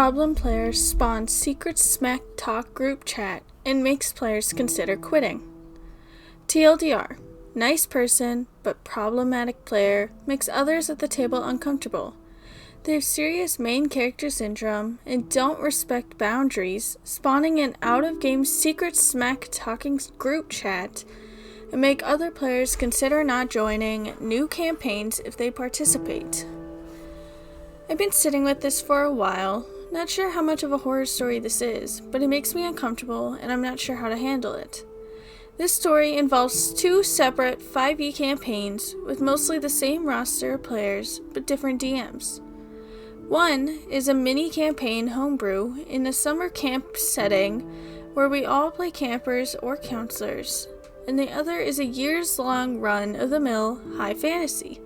problem player spawns secret smack talk group chat and makes players consider quitting. TLDR, nice person but problematic player makes others at the table uncomfortable. They have serious main character syndrome and don't respect boundaries, spawning an out-of-game secret smack-talking group chat and make other players consider not joining new campaigns if they participate. I've been sitting with this for a while, not sure how much of a horror story this is, but it makes me uncomfortable and I'm not sure how to handle it. This story involves two separate 5e campaigns with mostly the same roster of players but different DMs. One is a mini-campaign homebrew in a summer camp setting where we all play campers or counselors, and the other is a years-long run-of-the-mill high fantasy.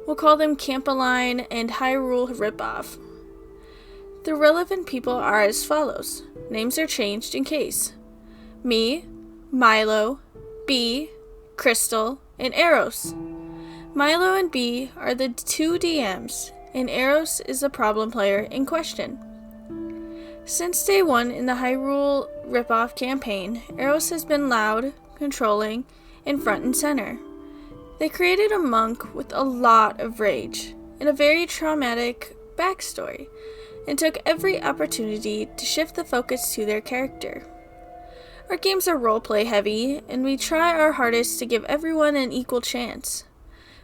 We'll call them Campaline and Hyrule Ripoff. The relevant people are as follows. Names are changed in case. Me, Milo, B, Crystal, and Eros. Milo and B are the two DMs, and Eros is the problem player in question. Since day one in the Hyrule Ripoff campaign, Eros has been loud, controlling, and front and center. They created a monk with a lot of rage and a very traumatic backstory, and took every opportunity to shift the focus to their character. Our games are roleplay heavy, and we try our hardest to give everyone an equal chance.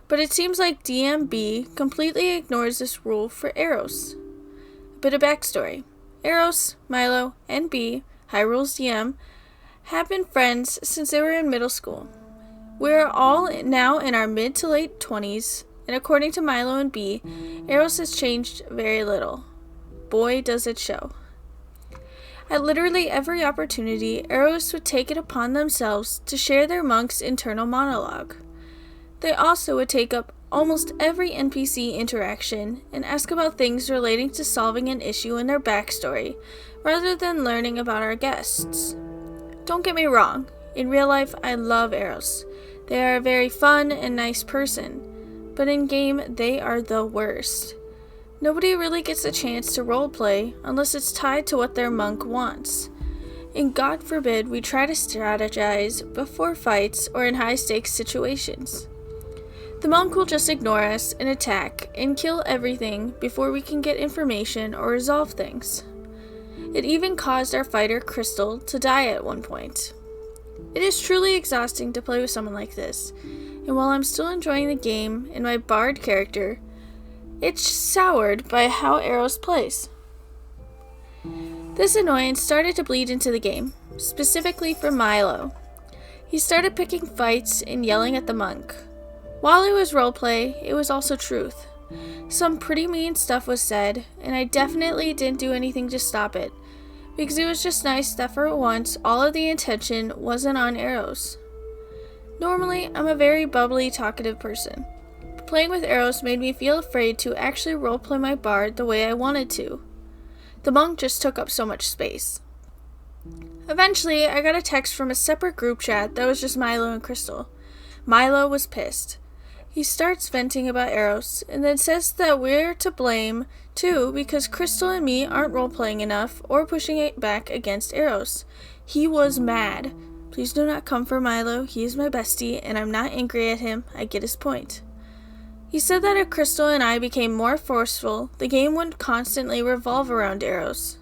But it seems like DMB completely ignores this rule for Eros. A bit of backstory. Eros, Milo, and B, Hyrule's DM, have been friends since they were in middle school. We are all now in our mid to late 20s, and according to Milo and B, Eros has changed very little. Boy, does it show. At literally every opportunity, Eros would take it upon themselves to share their monk's internal monologue. They also would take up almost every NPC interaction and ask about things relating to solving an issue in their backstory, rather than learning about our guests. Don't get me wrong, in real life I love Eros. They are a very fun and nice person, but in game they are the worst. Nobody really gets a chance to roleplay unless it's tied to what their monk wants. And God forbid we try to strategize before fights or in high-stakes situations. The monk will just ignore us and attack and kill everything before we can get information or resolve things. It even caused our fighter Crystal to die at one point. It is truly exhausting to play with someone like this, and while I'm still enjoying the game and my bard character, it's soured by how Eros plays. This annoyance started to bleed into the game, specifically for Milo. He started picking fights and yelling at the monk. While it was roleplay, it was also truth. Some pretty mean stuff was said, and I definitely didn't do anything to stop it, because it was just nice that for once all of the attention wasn't on Eros. Normally, I'm a very bubbly, talkative person. But playing with Eros made me feel afraid to actually roleplay my bard the way I wanted to. The monk just took up so much space. Eventually, I got a text from a separate group chat that was just Milo and Crystal. Milo was pissed. He starts venting about Eros, and then says that we're to blame, too, because Crystal and me aren't role-playing enough or pushing it back against Eros. He was mad. Please do not come for Milo. He is my bestie, and I'm not angry at him. I get his point. He said that if Crystal and I became more forceful, the game would constantly revolve around Eros.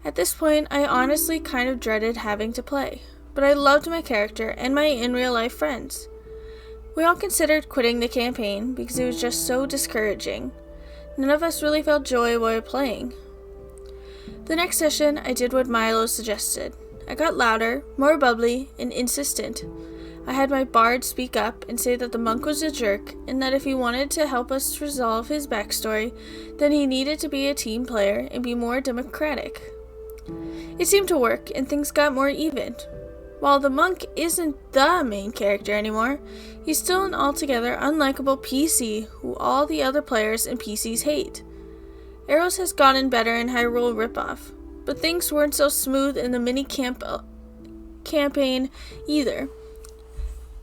At this point, I honestly kind of dreaded having to play, but I loved my character and my in-real-life friends. We all considered quitting the campaign because it was just so discouraging. None of us really felt joy while playing. The next session, I did what Milo suggested. I got louder, more bubbly, and insistent. I had my bard speak up and say that the monk was a jerk, and that if he wanted to help us resolve his backstory, then he needed to be a team player and be more democratic. It seemed to work, and things got more even. While the monk isn't the main character anymore, he's still an altogether unlikable PC who all the other players and PCs hate. Eros has gotten better in Hyrule Ripoff, but things weren't so smooth in the campaign either.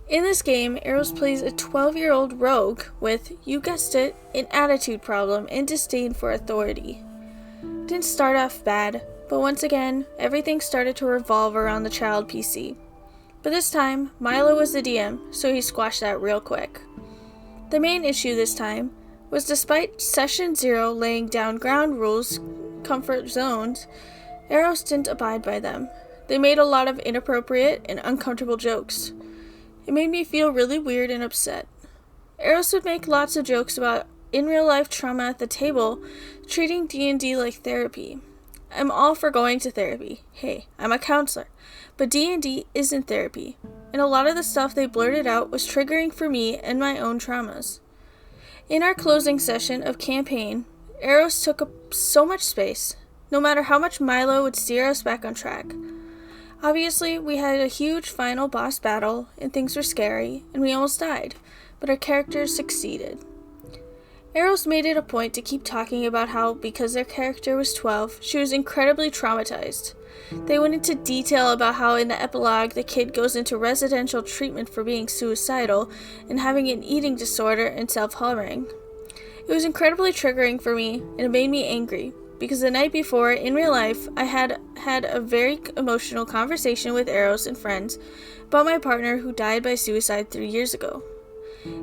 In this game, Eros plays a 12-year-old rogue with, you guessed it, an attitude problem and disdain for authority. Didn't start off bad, but once again, everything started to revolve around the child PC. But this time, Milo was the DM, so he squashed that real quick. The main issue this time was despite Session 0 laying down ground rules, comfort zones, Eros didn't abide by them. They made a lot of inappropriate and uncomfortable jokes. It made me feel really weird and upset. Eros would make lots of jokes about in-real-life trauma at the table, treating D&D like therapy. I'm all for going to therapy. Hey, I'm a counselor. But D&D isn't therapy, and a lot of the stuff they blurted out was triggering for me and my own traumas. In our closing session of campaign, Eros took up so much space, no matter how much Milo would steer us back on track. Obviously, we had a huge final boss battle, and things were scary, and we almost died, but our characters succeeded. Eros made it a point to keep talking about how, because their character was 12, she was incredibly traumatized. They went into detail about how in the epilogue the kid goes into residential treatment for being suicidal and having an eating disorder and self-harming. It was incredibly triggering for me, and it made me angry, because the night before, in real life, I had a very emotional conversation with Eros and friends about my partner who died by suicide 3 years ago.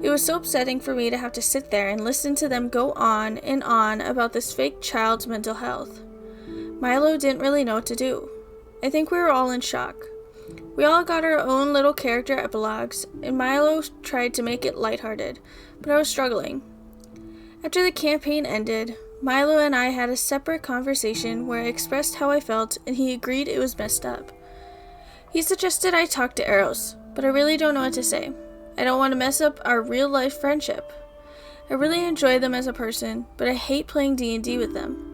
It was so upsetting for me to have to sit there and listen to them go on and on about this fake child's mental health. Milo didn't really know what to do. I think we were all in shock. We all got our own little character epilogues, and Milo tried to make it lighthearted, but I was struggling. After the campaign ended, Milo and I had a separate conversation where I expressed how I felt, and he agreed it was messed up. He suggested I talk to Eros, but I really don't know what to say. I don't want to mess up our real-life friendship. I really enjoy them as a person, but I hate playing D&D with them.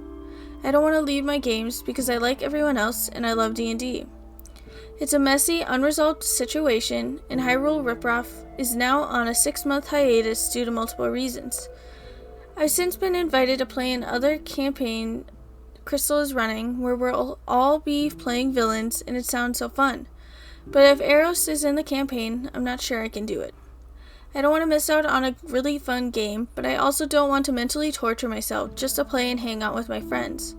I don't want to leave my games because I like everyone else and I love D&D. It's a messy, unresolved situation, and Hyrule Riproff is now on a 6-month hiatus due to multiple reasons. I've since been invited to play in other campaign Crystal is running, where we'll all be playing villains, and it sounds so fun. But if Eros is in the campaign, I'm not sure I can do it. I don't want to miss out on a really fun game, but I also don't want to mentally torture myself just to play and hang out with my friends.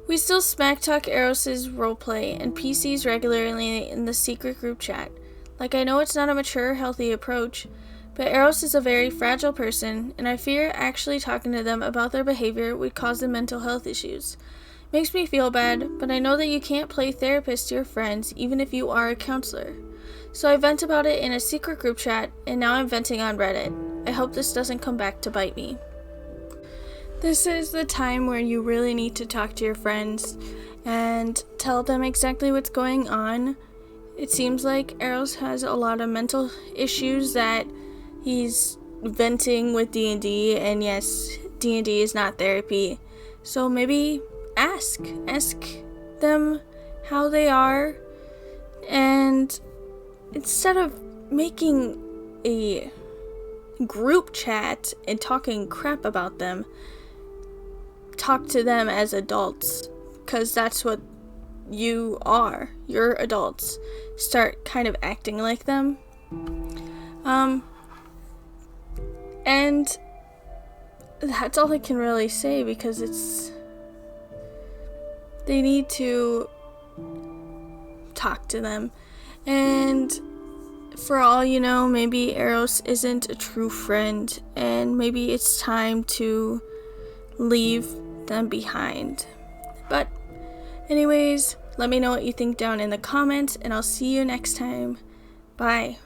We still smack talk Eros' roleplay and PCs regularly in the secret group chat. Like, I know it's not a mature, healthy approach, but Eros is a very fragile person, and I fear actually talking to them about their behavior would cause them mental health issues. Makes me feel bad, but I know that you can't play therapist to your friends even if you are a counselor. So I vent about it in a secret group chat, and now I'm venting on Reddit. I hope this doesn't come back to bite me. This is the time where you really need to talk to your friends and tell them exactly what's going on. It seems like Eros has a lot of mental issues that he's venting with D&D, and yes, D&D is not therapy. So maybe ask them how they are, and instead of making a group chat and talking crap about them, talk to them as adults, because that's what you are. You're adults. Start kind of acting like them. And that's all I can really say, because they need to talk to them. And for all you know, maybe Eros isn't a true friend, and maybe it's time to leave them behind. But anyways, let me know what you think down in the comments, and I'll see you next time. Bye.